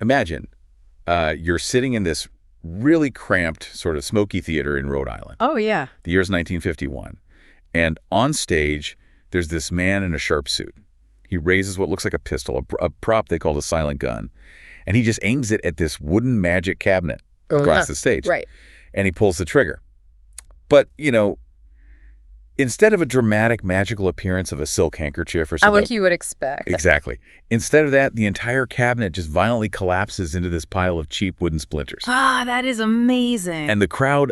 Imagine you're sitting in this really cramped sort of smoky theater in Rhode Island. Oh, yeah. The year's 1951. And on stage, there's this man in a sharp suit. He raises what looks like a pistol, a prop they call a silent gun. And he just aims it at this wooden magic cabinet across the stage. Right. And he pulls the trigger. But, instead of a dramatic magical appearance of a silk handkerchief or something. What you would expect. Exactly. Instead of that, the entire cabinet just violently collapses into this pile of cheap wooden splinters. That is amazing. And the crowd,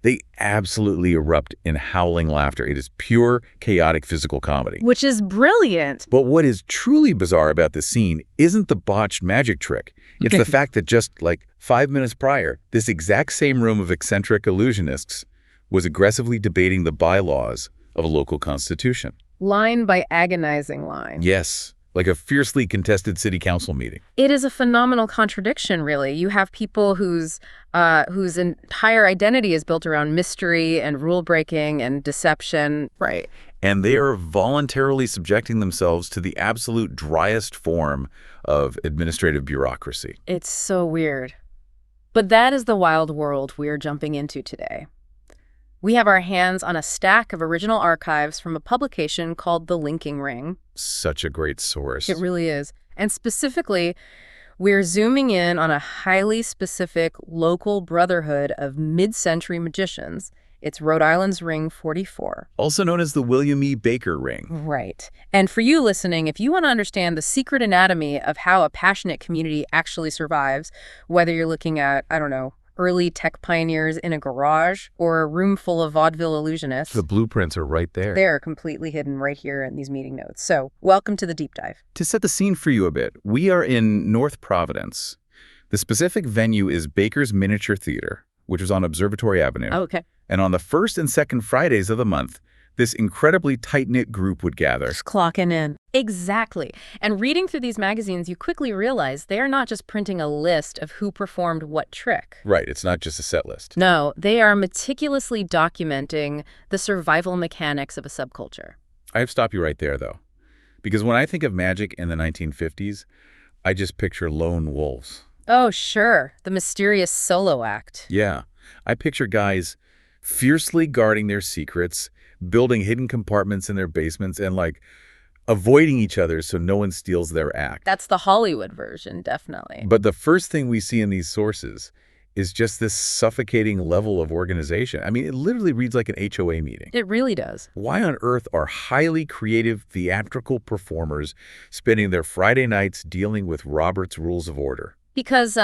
they absolutely erupt in howling laughter. It is pure, chaotic physical comedy. Which is brilliant. But what is truly bizarre about this scene isn't the botched magic trick. It's the fact that just 5 minutes prior, this exact same room of eccentric illusionists was aggressively debating the bylaws of a local constitution. Line by agonizing line. Yes, like a fiercely contested city council meeting. It is a phenomenal contradiction, really. You have people whose entire identity is built around mystery and rule-breaking and deception. Right. And they are voluntarily subjecting themselves to the absolute driest form of administrative bureaucracy. It's so weird. But that is the wild world we're jumping into today. We have our hands on a stack of original archives from a publication called The Linking Ring. Such a great source. It really is. And specifically, we're zooming in on a highly specific local brotherhood of mid-century magicians. It's Rhode Island's Ring 44. Also known as the William E. Baker Ring. Right. And for you listening, if you want to understand the secret anatomy of how a passionate community actually survives, whether you're looking at, early tech pioneers in a garage or a room full of vaudeville illusionists. The blueprints are right there. They're completely hidden right here in these meeting notes. So welcome to the deep dive. To set the scene for you a bit, we are in North Providence. The specific venue is Baker's Miniature Theater, which is on Observatory Avenue. Oh, okay. And on the first and second Fridays of the month, this incredibly tight-knit group would gather. Just clocking in. Exactly. And reading through these magazines, you quickly realize they are not just printing a list of who performed what trick. Right. It's not just a set list. No, they are meticulously documenting the survival mechanics of a subculture. I have to stop you right there, though. Because when I think of magic in the 1950s, I just picture lone wolves. Oh, sure. The mysterious solo act. Yeah. I picture guys fiercely guarding their secrets, building hidden compartments in their basements, and avoiding each other so no one steals their act. That's the Hollywood version, definitely. But the first thing we see in these sources is just this suffocating level of organization. It literally reads like an HOA meeting. It really does. Why on earth are highly creative theatrical performers spending their Friday nights dealing with Robert's Rules of Order? Because,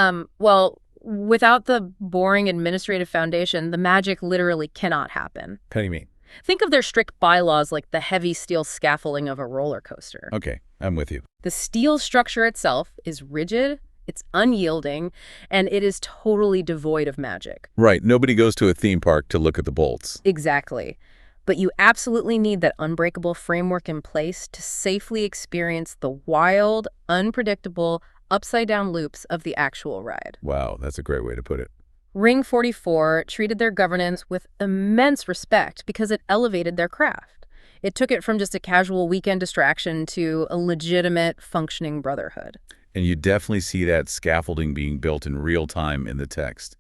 without the boring administrative foundation, the magic literally cannot happen. What do you mean? Think of their strict bylaws like the heavy steel scaffolding of a roller coaster. Okay, I'm with you. The steel structure itself is rigid, it's unyielding, and it is totally devoid of magic. Right, nobody goes to a theme park to look at the bolts. Exactly. But you absolutely need that unbreakable framework in place to safely experience the wild, unpredictable, upside-down loops of the actual ride. Wow, that's a great way to put it. Ring 44 treated their governance with immense respect because it elevated their craft. It took it from just a casual weekend distraction to a legitimate, functioning brotherhood. And you definitely see that scaffolding being built in real time in the text.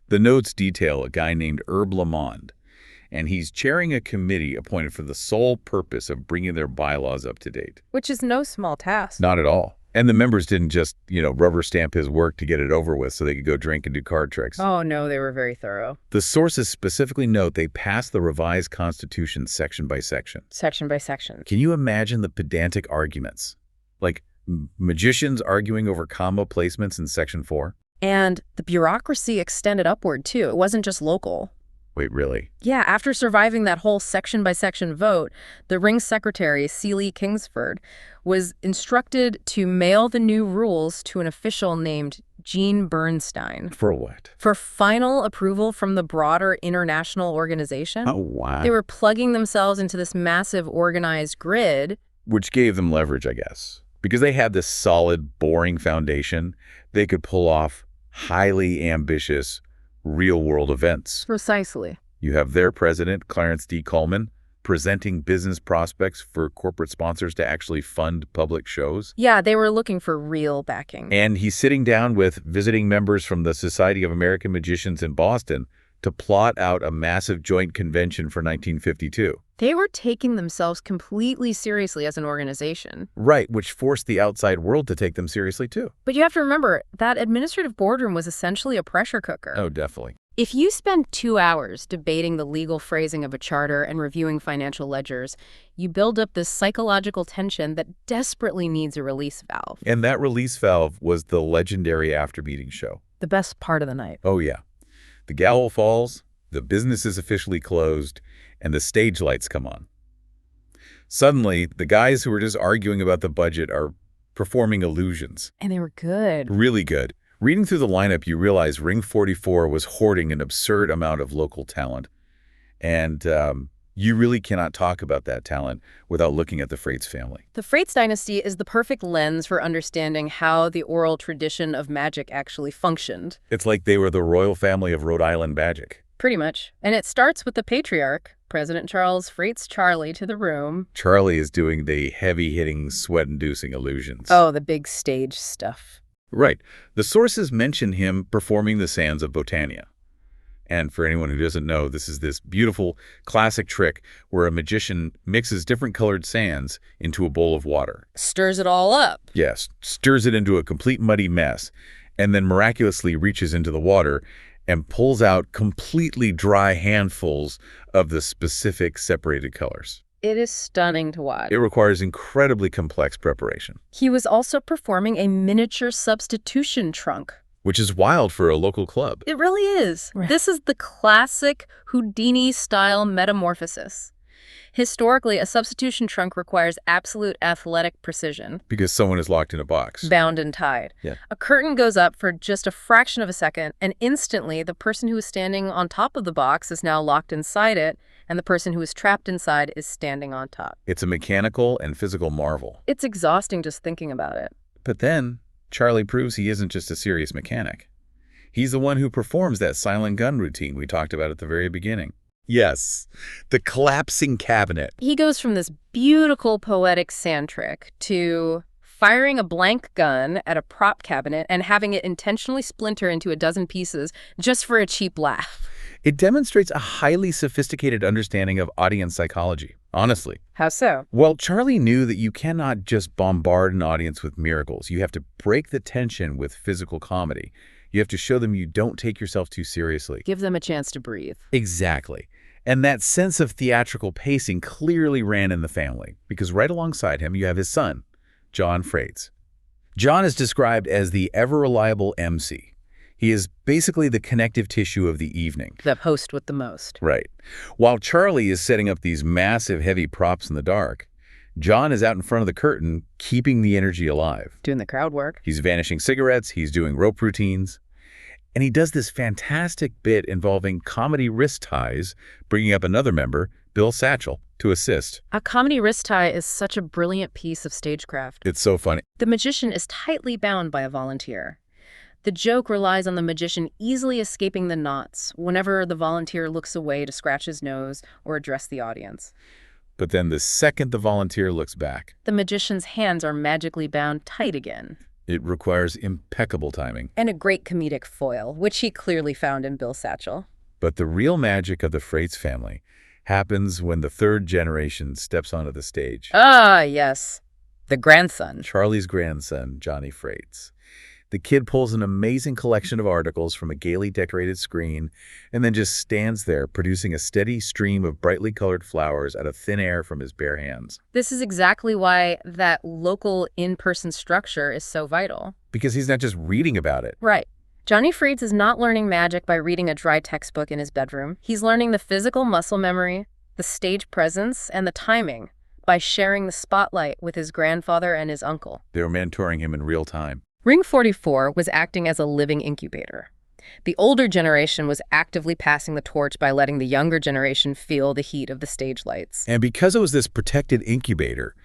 The notes detail a guy named Herb Lamond, and he's chairing a committee appointed for the sole purpose of bringing their bylaws up to date. Which is no small task. Not at all. And the members didn't just, rubber stamp his work to get it over with so they could go drink and do card tricks. Oh, no, they were very thorough. The sources specifically note they passed the revised Constitution section by section. Section by section. Can you imagine the pedantic arguments? Like magicians arguing over comma placements in Section 4? And the bureaucracy extended upward, too. It wasn't just local. Wait, really? Yeah, after surviving that whole section-by-section vote, the Ring secretary, C. Kingsford, was instructed to mail the new rules to an official named Gene Bernstein. For what? For final approval from the broader international organization. Oh, wow. They were plugging themselves into this massive organized grid. Which gave them leverage, I guess. Because they had this solid, boring foundation, they could pull off highly ambitious real-world events. Precisely. You have their president, Clarence D. Coleman, presenting business prospects for corporate sponsors to actually fund public shows. Yeah, they were looking for real backing. And he's sitting down with visiting members from the Society of American Magicians in Boston to plot out a massive joint convention for 1952. They were taking themselves completely seriously as an organization. Right, which forced the outside world to take them seriously too. But you have to remember, that administrative boardroom was essentially a pressure cooker. Oh, definitely. If you spend 2 hours debating the legal phrasing of a charter and reviewing financial ledgers, you build up this psychological tension that desperately needs a release valve. And that release valve was the legendary after-meeting show. The best part of the night. Oh, yeah. The gavel falls, the business is officially closed, and the stage lights come on. Suddenly, the guys who were just arguing about the budget are performing illusions. And they were good. Really good. Reading through the lineup, you realize Ring 44 was hoarding an absurd amount of local talent. And you really cannot talk about that talent without looking at the Freites family. The Freites dynasty is the perfect lens for understanding how the oral tradition of magic actually functioned. It's like they were the royal family of Rhode Island magic. Pretty much. And it starts with the patriarch, President Charles Freites Charlie, to the room. Charlie is doing the heavy-hitting, sweat-inducing illusions. Oh, the big stage stuff. Right. The sources mention him performing the sands of Botania. And for anyone who doesn't know, this is this beautiful classic trick where a magician mixes different colored sands into a bowl of water. Stirs it all up. Yes, stirs it into a complete muddy mess, and then miraculously reaches into the water and pulls out completely dry handfuls of the specific separated colors. It is stunning to watch. It requires incredibly complex preparation. He was also performing a miniature substitution trunk. Which is wild for a local club. It really is. Right. This is the classic Houdini-style metamorphosis. Historically, a substitution trunk requires absolute athletic precision. Because someone is locked in a box. Bound and tied. Yeah. A curtain goes up for just a fraction of a second, and instantly the person who is standing on top of the box is now locked inside it, and the person who is trapped inside is standing on top. It's a mechanical and physical marvel. It's exhausting just thinking about it. But then Charlie proves he isn't just a serious mechanic. He's the one who performs that silent gun routine we talked about at the very beginning. Yes, the collapsing cabinet. He goes from this beautiful poetic sand trick to firing a blank gun at a prop cabinet and having it intentionally splinter into a dozen pieces just for a cheap laugh. It demonstrates a highly sophisticated understanding of audience psychology, honestly. How so? Well, Charlie knew that you cannot just bombard an audience with miracles. You have to break the tension with physical comedy. You have to show them you don't take yourself too seriously. Give them a chance to breathe. Exactly. And that sense of theatrical pacing clearly ran in the family, because right alongside him you have his son, John Freites. John is described as the ever-reliable MC. He is basically the connective tissue of the evening. The host with the most. Right. While Charlie is setting up these massive, heavy props in the dark, John is out in front of the curtain, keeping the energy alive. Doing the crowd work. He's vanishing cigarettes, he's doing rope routines, and he does this fantastic bit involving comedy wrist ties, bringing up another member, Bill Satchel, to assist. A comedy wrist tie is such a brilliant piece of stagecraft. It's so funny. The magician is tightly bound by a volunteer. The joke relies on the magician easily escaping the knots whenever the volunteer looks away to scratch his nose or address the audience. But then the second the volunteer looks back, the magician's hands are magically bound tight again. It requires impeccable timing. And a great comedic foil, which he clearly found in Bill Satchel. But the real magic of the Freites family happens when the third generation steps onto the stage. Ah, yes. The grandson. Charlie's grandson, Johnny Freites. The kid pulls an amazing collection of articles from a gaily decorated screen and then just stands there producing a steady stream of brightly colored flowers out of thin air from his bare hands. This is exactly why that local in-person structure is so vital. Because he's not just reading about it. Right. Johnny Freites is not learning magic by reading a dry textbook in his bedroom. He's learning the physical muscle memory, the stage presence, and the timing by sharing the spotlight with his grandfather and his uncle. They were mentoring him in real time. Ring 44 was acting as a living incubator. The older generation was actively passing the torch by letting the younger generation feel the heat of the stage lights. And because it was this protected incubator,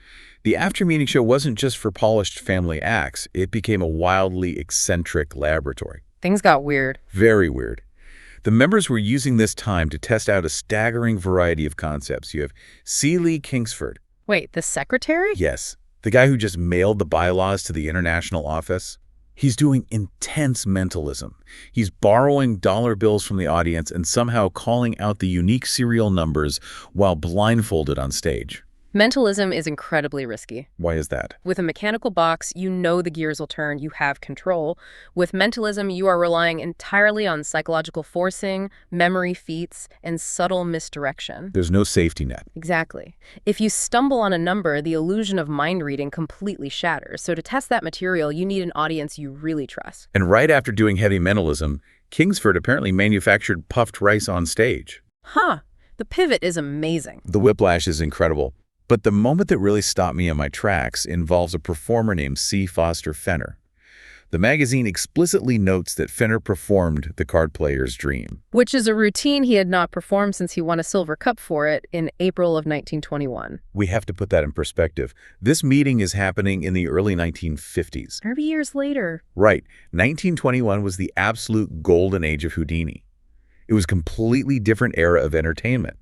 the after-meeting show wasn't just for polished family acts. It became a wildly eccentric laboratory. Things got weird. Very weird. The members were using this time to test out a staggering variety of concepts. You have C. Lee Kingsford. Wait, the secretary? Yes, the guy who just mailed the bylaws to the international office. He's doing intense mentalism. He's borrowing dollar bills from the audience and somehow calling out the unique serial numbers while blindfolded on stage. Mentalism is incredibly risky. Why is that? With a mechanical box, you know the gears will turn, you have control. With mentalism, you are relying entirely on psychological forcing, memory feats, and subtle misdirection. There's no safety net. Exactly. If you stumble on a number, the illusion of mind reading completely shatters. So to test that material, you need an audience you really trust. And right after doing heavy mentalism, Kingsford apparently manufactured puffed rice on stage. Huh. The pivot is amazing. The whiplash is incredible. But the moment that really stopped me in my tracks involves a performer named C. Foster Fenner. The magazine explicitly notes that Fenner performed the card player's dream. Which is a routine he had not performed since he won a silver cup for it in April of 1921. We have to put that in perspective. This meeting is happening in the early 1950s. 30 years later. Right. 1921 was the absolute golden age of Houdini. It was a completely different era of entertainment.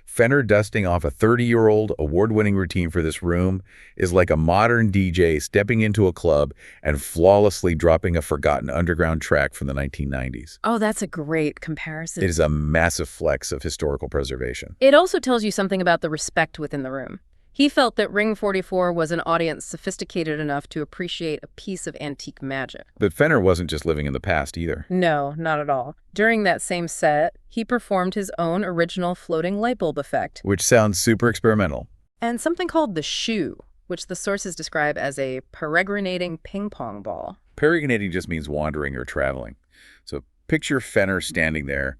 Fenner dusting off a 30-year-old award-winning routine for this room is like a modern DJ stepping into a club and flawlessly dropping a forgotten underground track from the 1990s. Oh, that's a great comparison. It is a massive flex of historical preservation. It also tells you something about the respect within the room. He felt that Ring 44 was an audience sophisticated enough to appreciate a piece of antique magic. But Fenner wasn't just living in the past either. No, not at all. During that same set, he performed his own original floating light bulb effect. Which sounds super experimental. And something called the shoe, which the sources describe as a peregrinating ping pong ball. Peregrinating just means wandering or traveling. So picture Fenner standing there,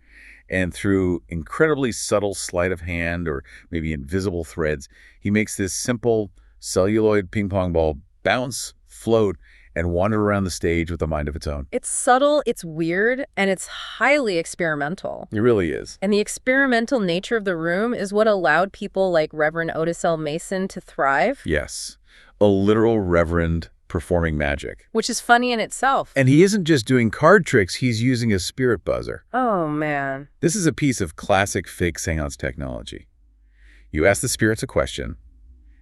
and through incredibly subtle sleight of hand or maybe invisible threads, he makes this simple celluloid ping pong ball bounce, float, and wander around the stage with a mind of its own. It's subtle, it's weird, and it's highly experimental. It really is. And the experimental nature of the room is what allowed people like Reverend Otis L. Mason to thrive. Yes, a literal reverend performing magic. Which is funny in itself. And he isn't just doing card tricks, he's using a spirit buzzer. Oh, man. This is a piece of classic fake seance technology. You ask the spirits a question,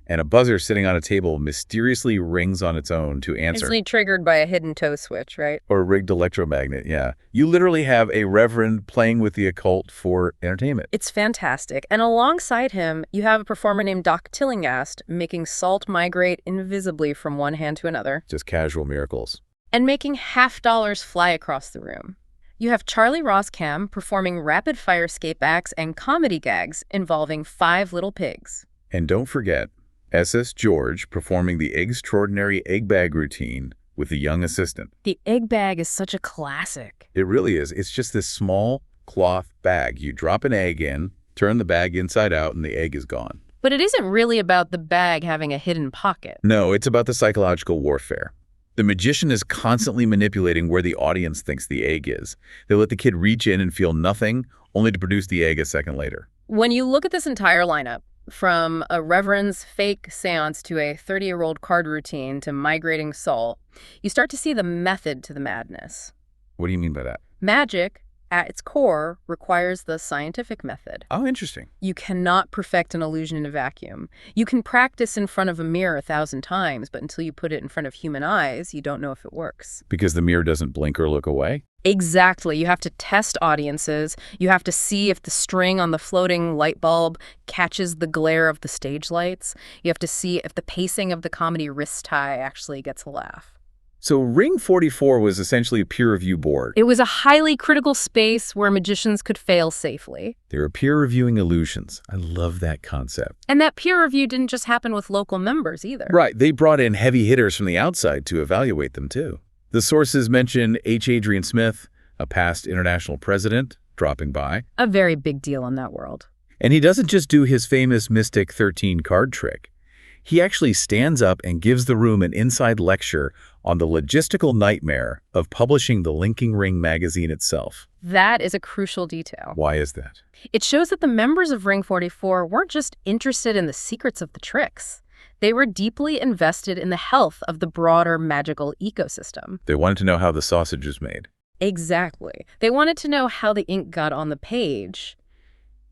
and a buzzer sitting on a table mysteriously rings on its own to answer. Instantly triggered by a hidden toe switch, right? Or a rigged electromagnet, yeah. You literally have a reverend playing with the occult for entertainment. It's fantastic. And alongside him, you have a performer named Doc Tillinghast making salt migrate invisibly from one hand to another. Just casual miracles. And making $half fly across the room. You have Charlie Roskam performing rapid-fire escape acts and comedy gags involving 5 little pigs. And don't forget, SS George performing the extraordinary egg bag routine with the young assistant. The egg bag is such a classic. It really is. It's just this small cloth bag. You drop an egg in, turn the bag inside out, and the egg is gone. But it isn't really about the bag having a hidden pocket. No, it's about the psychological warfare. The magician is constantly manipulating where the audience thinks the egg is. They let the kid reach in and feel nothing, only to produce the egg a second later. When you look at this entire lineup, from a reverend's fake seance to a 30-year-old card routine to migrating salt, you start to see the method to the madness. What do you mean by that? Magic, at its core, requires the scientific method. Oh, interesting. You cannot perfect an illusion in a vacuum. You can practice in front of a mirror 1,000 times, but until you put it in front of human eyes, you don't know if it works. Because the mirror doesn't blink or look away? Exactly. You have to test audiences. You have to see if the string on the floating light bulb catches the glare of the stage lights. You have to see if the pacing of the comedy wrist tie actually gets a laugh. So Ring 44 was essentially a peer review board. It was a highly critical space where magicians could fail safely. They were peer reviewing illusions. I love that concept. And that peer review didn't just happen with local members either. Right. They brought in heavy hitters from the outside to evaluate them too. The sources mention H. Adrian Smith, a past international president, dropping by. A very big deal in that world. And he doesn't just do his famous Mystic 13 card trick. He actually stands up and gives the room an inside lecture on the logistical nightmare of publishing the Linking Ring magazine itself. That is a crucial detail. Why is that? It shows that the members of Ring 44 weren't just interested in the secrets of the tricks. They were deeply invested in the health of the broader magical ecosystem. They wanted to know how the sausage was made. Exactly. They wanted to know how the ink got on the page.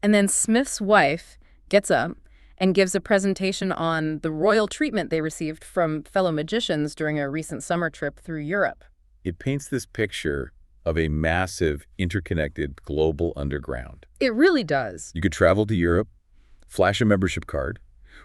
And then Smith's wife gets up and gives a presentation on the royal treatment they received from fellow magicians during a recent summer trip through Europe. It paints this picture of a massive, interconnected global underground. It really does. You could travel to Europe, flash a membership card,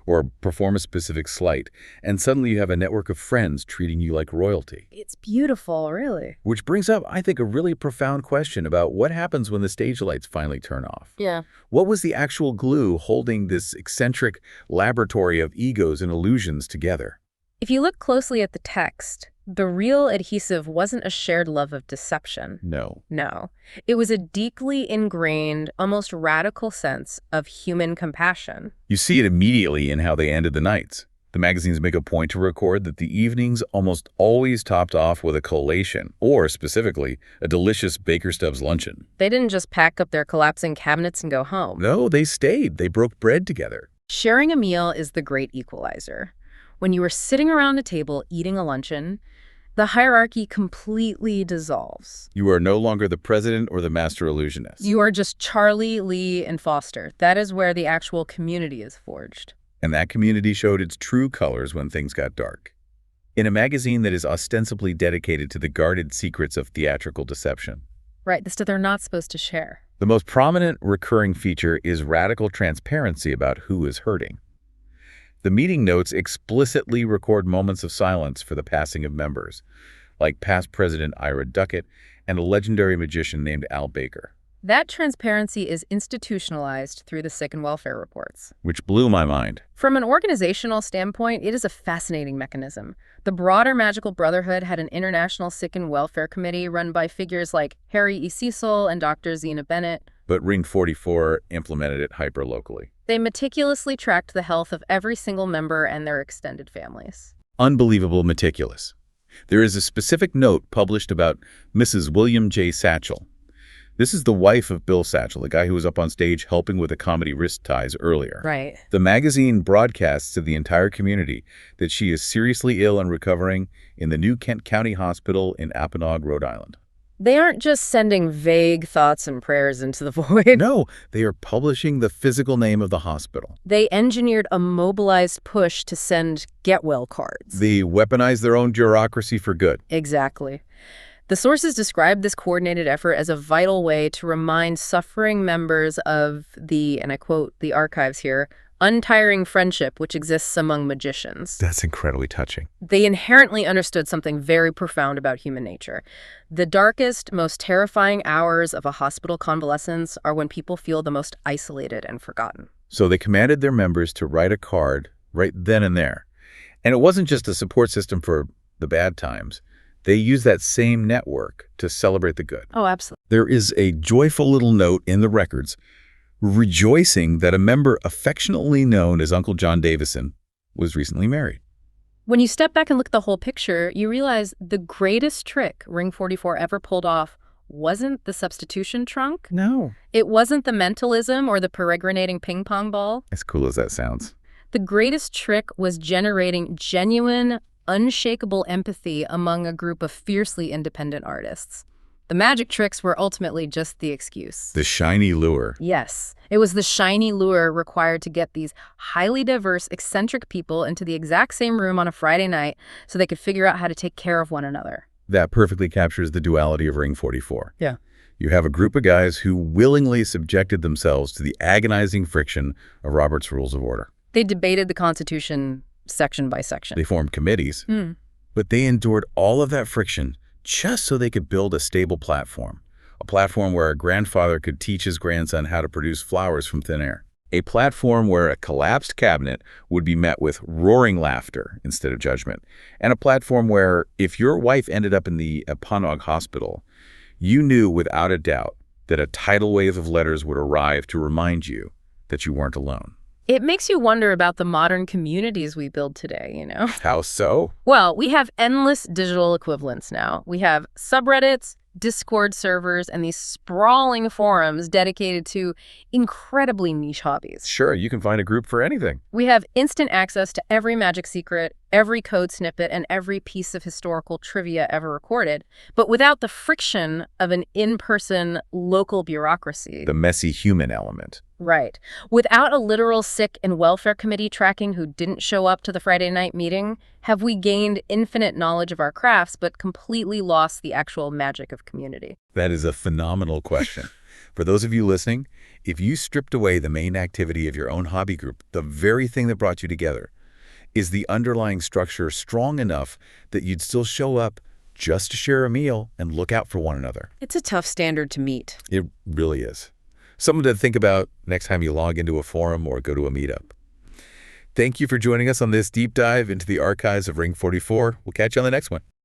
or perform a specific sleight, and suddenly you have a network of friends treating you like royalty. It's beautiful, really. Which brings up, I think, a really profound question about what happens when the stage lights finally turn off. Yeah. What was the actual glue holding this eccentric laboratory of egos and illusions together? If you look closely at the text, the real adhesive wasn't a shared love of deception. No. No. It was a deeply ingrained, almost radical sense of human compassion. You see it immediately in how they ended the nights. The magazines make a point to record that the evenings almost always topped off with a collation, or specifically, a delicious Baker Stubbs luncheon. They didn't just pack up their collapsing cabinets and go home. No, they stayed. They broke bread together. Sharing a meal is the great equalizer. When you are sitting around a table eating a luncheon, the hierarchy completely dissolves. You are no longer the president or the master illusionist. You are just Charlie, Lee, and Foster. That is where the actual community is forged. And that community showed its true colors when things got dark. In a magazine that is ostensibly dedicated to the guarded secrets of theatrical deception. Right, the stuff they're not supposed to share. The most prominent recurring feature is radical transparency about who is hurting. The meeting notes explicitly record moments of silence for the passing of members, like past President Ira Duckett and a legendary magician named Al Baker. That transparency is institutionalized through the sick and welfare reports. Which blew my mind. From an organizational standpoint, it is a fascinating mechanism. The broader Magical Brotherhood had an international sick and welfare committee run by figures like Harry E. Cecil and Dr. Zena Bennett. But Ring 44 implemented it hyper-locally. They meticulously tracked the health of every single member and their extended families. Unbelievable meticulous. There is a specific note published about Mrs. William J. Satchel. This is the wife of Bill Satchel, the guy who was up on stage helping with the comedy wrist ties earlier. Right. The magazine broadcasts to the entire community that she is seriously ill and recovering in the New Kent County Hospital in Apponaug, Rhode Island. They aren't just sending vague thoughts and prayers into the void. No, they are publishing the physical name of the hospital. They engineered a mobilized push to send get-well cards. They weaponized their own bureaucracy for good. Exactly. The sources describe this coordinated effort as a vital way to remind suffering members of the, and I quote the archives here, untiring friendship which exists among magicians. That's incredibly touching. They inherently understood something very profound about human nature. The darkest, most terrifying hours of a hospital convalescence are when people feel the most isolated and forgotten. So they commanded their members to write a card right then and there. And it wasn't just a support system for the bad times. They used that same network to celebrate the good. Oh, absolutely. There is a joyful little note in the records rejoicing that a member affectionately known as Uncle John Davison was recently married. When you step back and look at the whole picture, you realize the greatest trick Ring 44 ever pulled off wasn't the substitution trunk. No. It wasn't the mentalism or the peregrinating ping pong ball. As cool as that sounds. The greatest trick was generating genuine, unshakable empathy among a group of fiercely independent artists. The magic tricks were ultimately just the excuse. The shiny lure. Yes, it was the shiny lure required to get these highly diverse, eccentric people into the exact same room on a Friday night so they could figure out how to take care of one another. That perfectly captures the duality of Ring 44. Yeah. You have a group of guys who willingly subjected themselves to the agonizing friction of Robert's Rules of Order. They debated the Constitution section by section. They formed committees, but they endured all of that friction just so they could build a stable platform. A platform where a grandfather could teach his grandson how to produce flowers from thin air. A platform where a collapsed cabinet would be met with roaring laughter instead of judgment. And a platform where, if your wife ended up in the Apponaug Hospital, you knew without a doubt that a tidal wave of letters would arrive to remind you that you weren't alone. It makes you wonder about the modern communities we build today, you know? How so? Well, we have endless digital equivalents now. We have subreddits, Discord servers, and these sprawling forums dedicated to incredibly niche hobbies. Sure, you can find a group for anything. We have instant access to every magic secret, every code snippet, and every piece of historical trivia ever recorded, but without the friction of an in-person local bureaucracy. The messy human element. Right. Without a literal sick and welfare committee tracking who didn't show up to the Friday night meeting, have we gained infinite knowledge of our crafts but completely lost the actual magic of community? That is a phenomenal question. For those of you listening, if you stripped away the main activity of your own hobby group, the very thing that brought you together, is the underlying structure strong enough that you'd still show up just to share a meal and look out for one another? It's a tough standard to meet. It really is. Something to think about next time you log into a forum or go to a meetup. Thank you for joining us on this deep dive into the archives of Ring 44. We'll catch you on the next one.